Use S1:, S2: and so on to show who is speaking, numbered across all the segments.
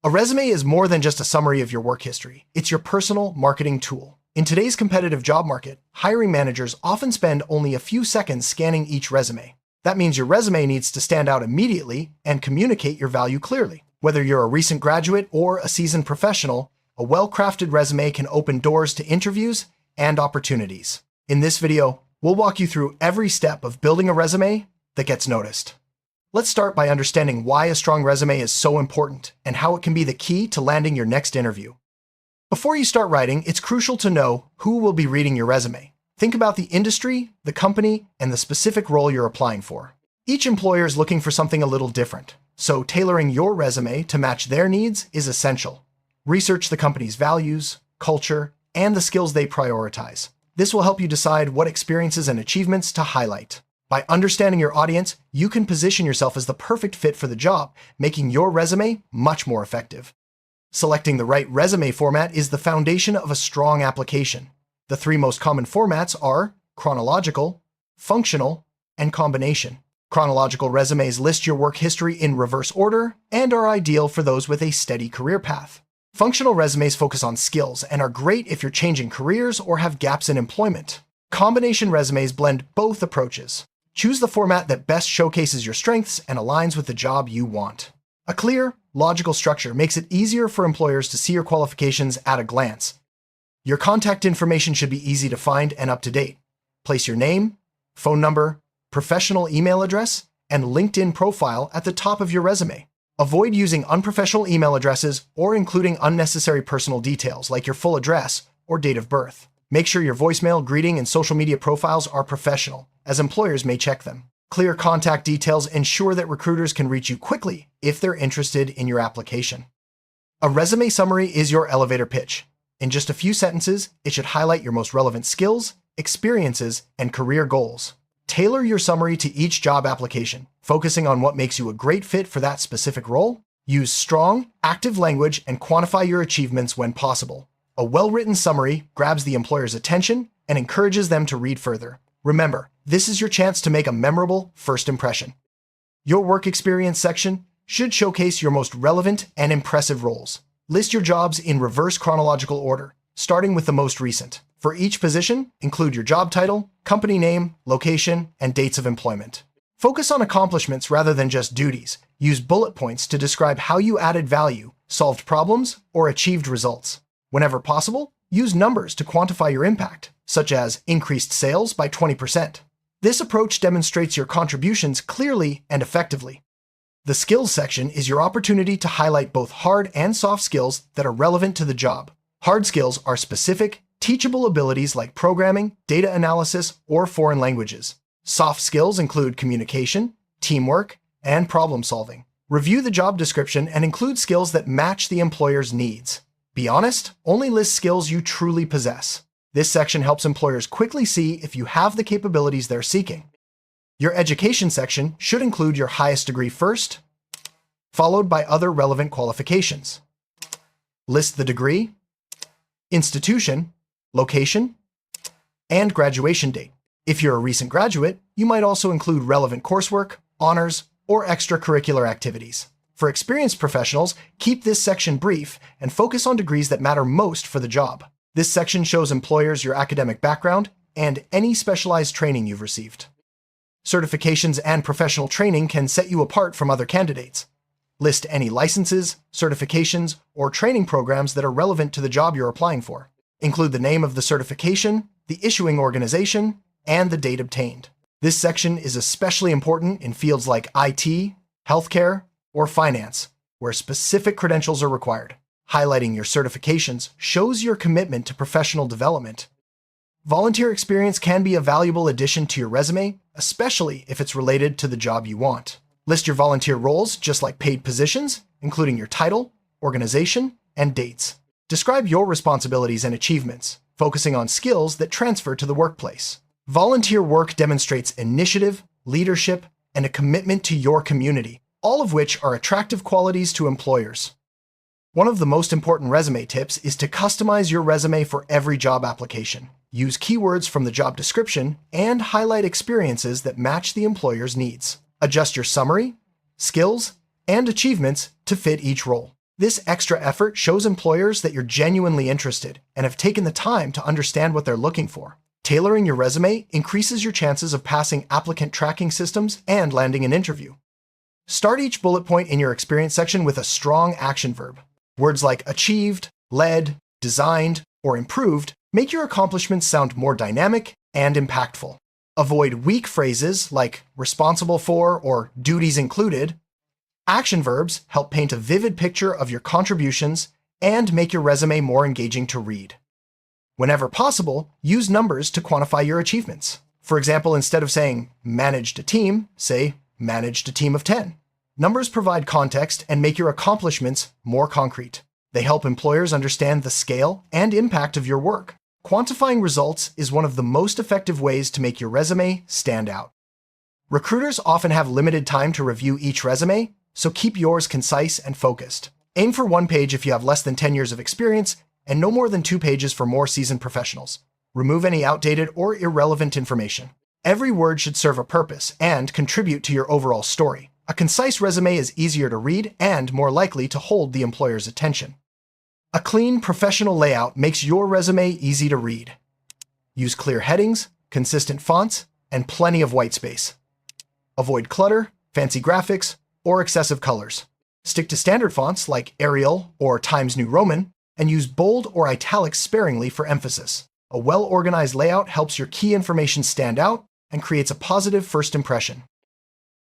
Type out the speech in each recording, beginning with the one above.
S1: A resume is more than just a summary of your work history. It's your personal marketing tool. In today's competitive job market, hiring managers often spend only a few seconds scanning each resume. That means your resume needs to stand out immediately and communicate your value clearly. Whether you're a recent graduate or a seasoned professional, a well-crafted resume can open doors to interviews and opportunities. In this video, we'll walk you through every step of building a resume that gets noticed. Let's start by understanding why a strong resume is so important and how it can be the key to landing your next interview. Before you start writing, it's crucial to know who will be reading your resume. Think about the industry, the company, and the specific role you're applying for. Each employer is looking for something a little different, so tailoring your resume to match their needs is essential. Research the company's values, culture, and the skills they prioritize. This will help you decide what experiences and achievements to highlight. By understanding your audience, you can position yourself as the perfect fit for the job, making your resume much more effective. Selecting the right resume format is the foundation of a strong application. The three most common formats are chronological, functional, and combination. Chronological resumes list your work history in reverse order and are ideal for those with a steady career path. Functional resumes focus on skills and are great if you're changing careers or have gaps in employment. Combination resumes blend both approaches. Choose the format that best showcases your strengths and aligns with the job you want. A clear, logical structure makes it easier for employers to see your qualifications at a glance. Your contact information should be easy to find and up to date. Place your name, phone number, professional email address, and LinkedIn profile at the top of your resume. Avoid using unprofessional email addresses or including unnecessary personal details like your full address or date of birth. Make sure your voicemail, greeting, and social media profiles are professional, as employers may check them. Clear contact details ensure that recruiters can reach you quickly if they're interested in your application. A resume summary is your elevator pitch. In just a few sentences, it should highlight your most relevant skills, experiences, and career goals. Tailor your summary to each job application, focusing on what makes you a great fit for that specific role. Use strong, active language and quantify your achievements when possible. A well-written summary grabs the employer's attention and encourages them to read further. Remember, this is your chance to make a memorable first impression. Your work experience section should showcase your most relevant and impressive roles. List your jobs in reverse chronological order, starting with the most recent. For each position, include your job title, company name, location, and dates of employment. Focus on accomplishments rather than just duties. Use bullet points to describe how you added value, solved problems, or achieved results. Whenever possible, use numbers to quantify your impact, such as increased sales by 20%. This approach demonstrates your contributions clearly and effectively. The skills section is your opportunity to highlight both hard and soft skills that are relevant to the job. Hard skills are specific, teachable abilities like programming, data analysis, or foreign languages. Soft skills include communication, teamwork, and problem solving. Review the job description and include skills that match the employer's needs. Be honest, only list skills you truly possess. This section helps employers quickly see if you have the capabilities they're seeking. Your education section should include your highest degree first, followed by other relevant qualifications. List the degree, institution, location, and graduation date. If you're a recent graduate, you might also include relevant coursework, honors, or extracurricular activities. For experienced professionals, keep this section brief and focus on degrees that matter most for the job. This section shows employers your academic background and any specialized training you've received. Certifications and professional training can set you apart from other candidates. List any licenses, certifications, or training programs that are relevant to the job you're applying for. Include the name of the certification, the issuing organization, and the date obtained. This section is especially important in fields like IT, healthcare, or finance, where specific credentials are required. Highlighting your certifications shows your commitment to professional development. Volunteer experience can be a valuable addition to your resume, especially if it's related to the job you want. List your volunteer roles just like paid positions, including your title, organization, and dates. Describe your responsibilities and achievements, focusing on skills that transfer to the workplace. Volunteer work demonstrates initiative, leadership, and a commitment to your community, all of which are attractive qualities to employers. One of the most important resume tips is to customize your resume for every job application. Use keywords from the job description and highlight experiences that match the employer's needs. Adjust your summary, skills, and achievements to fit each role. This extra effort shows employers that you're genuinely interested and have taken the time to understand what they're looking for. Tailoring your resume increases your chances of passing applicant tracking systems and landing an interview. Start each bullet point in your experience section with a strong action verb. Words like achieved, led, designed, or improved make your accomplishments sound more dynamic and impactful. Avoid weak phrases like responsible for or duties included. Action verbs help paint a vivid picture of your contributions and make your resume more engaging to read. Whenever possible, use numbers to quantify your achievements. For example, instead of saying managed a team, say managed a team of 10. Numbers provide context and make your accomplishments more concrete. They help employers understand the scale and impact of your work. Quantifying results is one of the most effective ways to make your resume stand out. Recruiters often have limited time to review each resume, so keep yours concise and focused. Aim for 1 page if you have less than 10 years of experience, and no more than 2 pages for more seasoned professionals. Remove any outdated or irrelevant information. Every word should serve a purpose and contribute to your overall story. A concise resume is easier to read and more likely to hold the employer's attention. A clean, professional layout makes your resume easy to read. Use clear headings, consistent fonts, and plenty of white space. Avoid clutter, fancy graphics, or excessive colors. Stick to standard fonts like Arial or Times New Roman, and use bold or italics sparingly for emphasis. A well-organized layout helps your key information stand out and creates a positive first impression.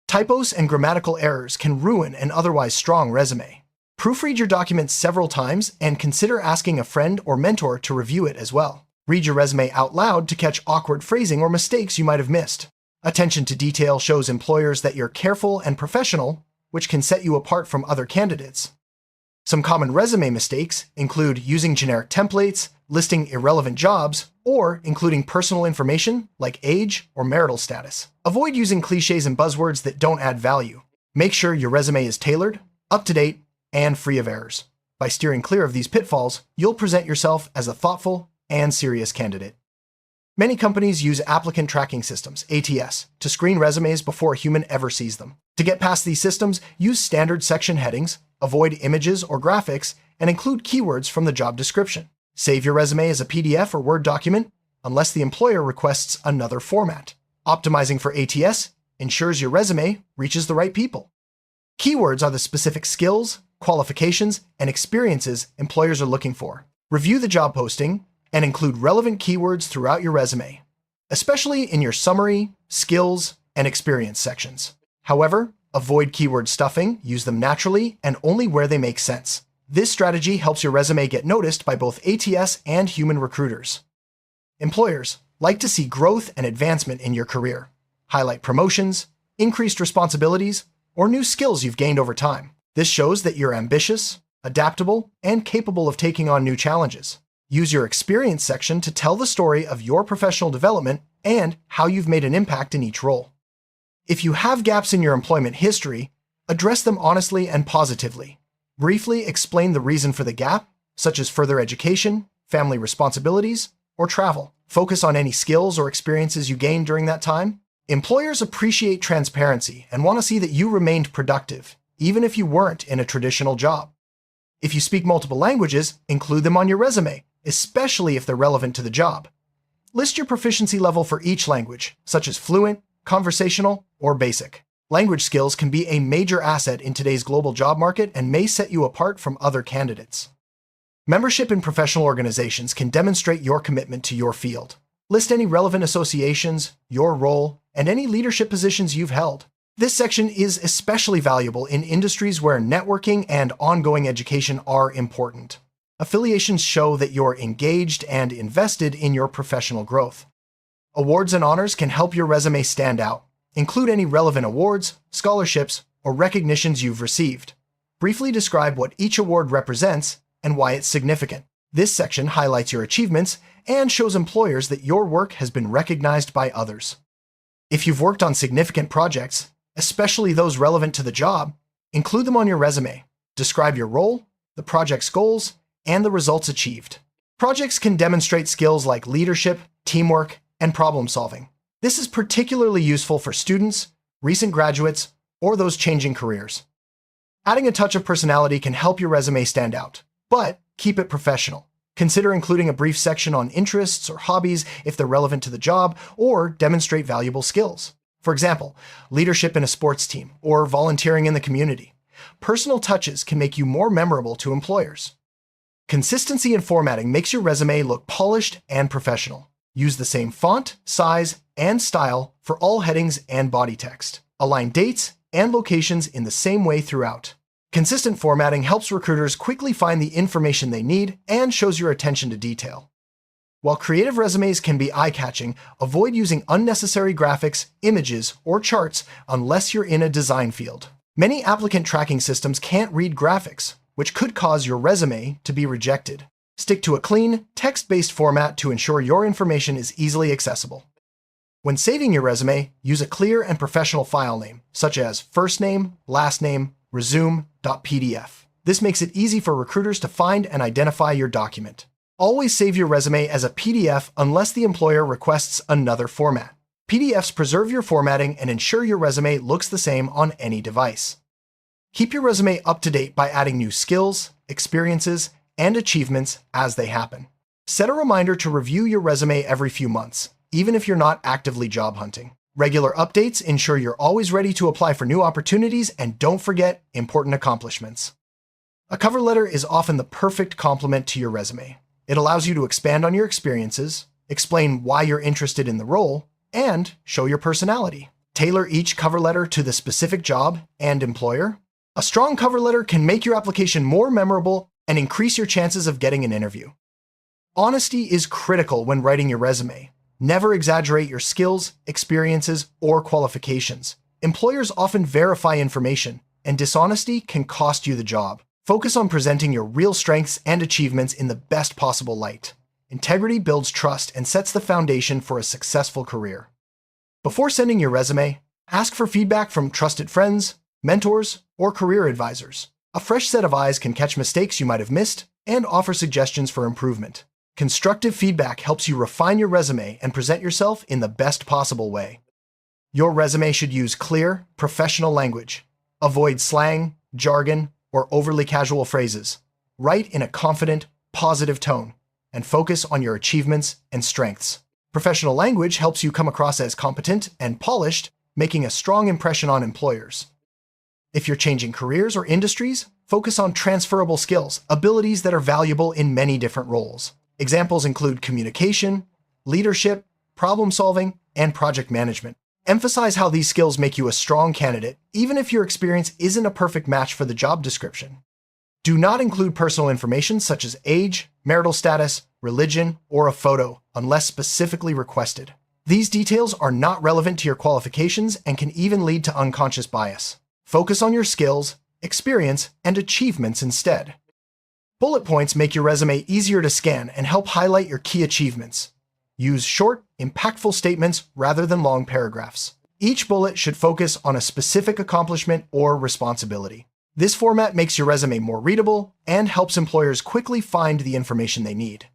S1: Typos and grammatical errors can ruin an otherwise strong resume. Proofread your document several times and consider asking a friend or mentor to review it as well. Read your resume out loud to catch awkward phrasing or mistakes you might have missed. Attention to detail shows employers that you're careful and professional, which can set you apart from other candidates. Some common resume mistakes include using generic templates, listing irrelevant jobs, or including personal information like age or marital status. Avoid using cliches and buzzwords that don't add value. Make sure your resume is tailored, up-to-date, and free of errors. By steering clear of these pitfalls, you'll present yourself as a thoughtful and serious candidate. Many companies use applicant tracking systems, ATS, to screen resumes before a human ever sees them. To get past these systems, use standard section headings, avoid images or graphics, and include keywords from the job description. Save your resume as a PDF or Word document unless the employer requests another format. Optimizing for ATS ensures your resume reaches the right people. Keywords are the specific skills, qualifications, and experiences employers are looking for. Review the job posting and include relevant keywords throughout your resume, especially in your summary, skills, and experience sections. However, avoid keyword stuffing, use them naturally, and only where they make sense. This strategy helps your resume get noticed by both ATS and human recruiters. Employers like to see growth and advancement in your career. Highlight promotions, increased responsibilities, or new skills you've gained over time. This shows that you're ambitious, adaptable, and capable of taking on new challenges. Use your experience section to tell the story of your professional development and how you've made an impact in each role. If you have gaps in your employment history, address them honestly and positively. Briefly explain the reason for the gap, such as further education, family responsibilities, or travel. Focus on any skills or experiences you gained during that time. Employers appreciate transparency and want to see that you remained productive, even if you weren't in a traditional job. If you speak multiple languages, include them on your resume, especially if they're relevant to the job. List your proficiency level for each language, such as fluent, conversational, or basic. Language skills can be a major asset in today's global job market and may set you apart from other candidates. Membership in professional organizations can demonstrate your commitment to your field. List any relevant associations, your role, and any leadership positions you've held. This section is especially valuable in industries where networking and ongoing education are important. Affiliations show that you're engaged and invested in your professional growth. Awards and honors can help your resume stand out. Include any relevant awards, scholarships, or recognitions you've received. Briefly describe what each award represents and why it's significant. This section highlights your achievements and shows employers that your work has been recognized by others. If you've worked on significant projects, especially those relevant to the job, include them on your resume. Describe your role, the project's goals, and the results achieved. Projects can demonstrate skills like leadership, teamwork, and problem solving. This is particularly useful for students, recent graduates, or those changing careers. Adding a touch of personality can help your resume stand out, but keep it professional. Consider including a brief section on interests or hobbies if they're relevant to the job or demonstrate valuable skills. For example, leadership in a sports team or volunteering in the community. Personal touches can make you more memorable to employers. Consistency in formatting makes your resume look polished and professional. Use the same font, size, and style for all headings and body text. Align dates and locations in the same way throughout. Consistent formatting helps recruiters quickly find the information they need and shows your attention to detail. While creative resumes can be eye-catching, avoid using unnecessary graphics, images, or charts unless you're in a design field. Many applicant tracking systems can't read graphics, which could cause your resume to be rejected. Stick to a clean, text-based format to ensure your information is easily accessible. When saving your resume, use a clear and professional file name, such as first name, last name, resume.pdf. This makes it easy for recruiters to find and identify your document. Always save your resume as a PDF unless the employer requests another format. PDFs preserve your formatting and ensure your resume looks the same on any device. Keep your resume up to date by adding new skills, experiences, and achievements as they happen. Set a reminder to review your resume every few months, even if you're not actively job hunting. Regular updates ensure you're always ready to apply for new opportunities, and don't forget important accomplishments. A cover letter is often the perfect complement to your resume. It allows you to expand on your experiences, explain why you're interested in the role, and show your personality. Tailor each cover letter to the specific job and employer. A strong cover letter can make your application more memorable and increase your chances of getting an interview. Honesty is critical when writing your resume. Never exaggerate your skills, experiences, or qualifications. Employers often verify information, and dishonesty can cost you the job. Focus on presenting your real strengths and achievements in the best possible light. Integrity builds trust and sets the foundation for a successful career. Before sending your resume, ask for feedback from trusted friends, mentors, or career advisors. A fresh set of eyes can catch mistakes you might have missed and offer suggestions for improvement. Constructive feedback helps you refine your resume and present yourself in the best possible way. Your resume should use clear, professional language. Avoid slang, jargon, or overly casual phrases. Write in a confident, positive tone, and focus on your achievements and strengths. Professional language helps you come across as competent and polished, making a strong impression on employers. If you're changing careers or industries, focus on transferable skills, abilities that are valuable in many different roles. Examples include communication, leadership, problem solving, and project management. Emphasize how these skills make you a strong candidate, even if your experience isn't a perfect match for the job description. Do not include personal information such as age, marital status, religion, or a photo unless specifically requested. These details are not relevant to your qualifications and can even lead to unconscious bias. Focus on your skills, experience, and achievements instead. Bullet points make your resume easier to scan and help highlight your key achievements. Use short, impactful statements rather than long paragraphs. Each bullet should focus on a specific accomplishment or responsibility. This format makes your resume more readable and helps employers quickly find the information they need.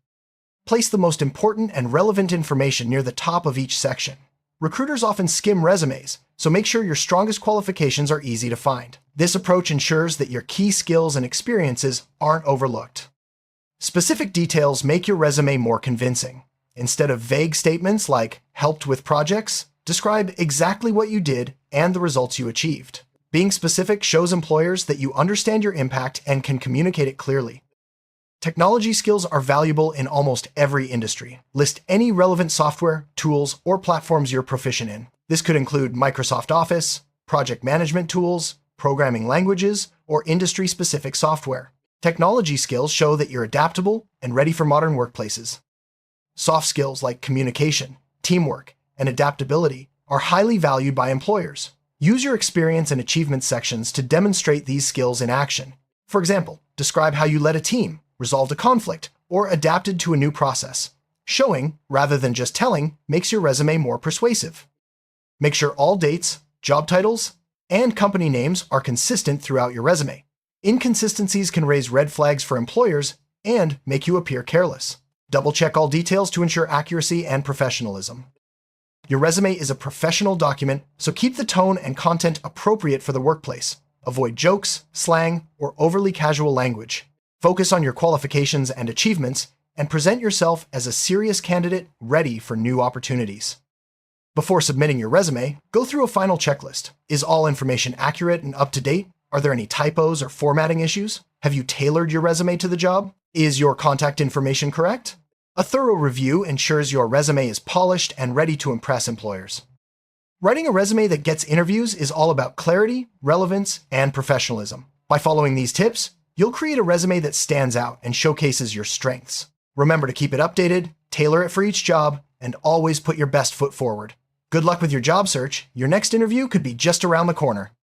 S1: Place the most important and relevant information near the top of each section. Recruiters often skim resumes, so make sure your strongest qualifications are easy to find. This approach ensures that your key skills and experiences aren't overlooked. Specific details make your resume more convincing. Instead of vague statements like "helped with projects," describe exactly what you did and the results you achieved. Being specific shows employers that you understand your impact and can communicate it clearly. Technology skills are valuable in almost every industry. List any relevant software, tools, or platforms you're proficient in. This could include Microsoft Office, project management tools, programming languages, or industry-specific software. Technology skills show that you're adaptable and ready for modern workplaces. Soft skills like communication, teamwork, and adaptability are highly valued by employers. Use your experience and achievement sections to demonstrate these skills in action. For example, describe how you led a team, resolved a conflict, or adapted to a new process. Showing, rather than just telling, makes your resume more persuasive. Make sure all dates, job titles, and company names are consistent throughout your resume. Inconsistencies can raise red flags for employers and make you appear careless. Double-check all details to ensure accuracy and professionalism. Your resume is a professional document, so keep the tone and content appropriate for the workplace. Avoid jokes, slang, or overly casual language. Focus on your qualifications and achievements, and present yourself as a serious candidate ready for new opportunities. Before submitting your resume, go through a final checklist. Is all information accurate and up to date? Are there any typos or formatting issues? Have you tailored your resume to the job? Is your contact information correct? A thorough review ensures your resume is polished and ready to impress employers. Writing a resume that gets interviews is all about clarity, relevance, and professionalism. By following these tips, you'll create a resume that stands out and showcases your strengths. Remember to keep it updated, tailor it for each job, and always put your best foot forward. Good luck with your job search. Your next interview could be just around the corner.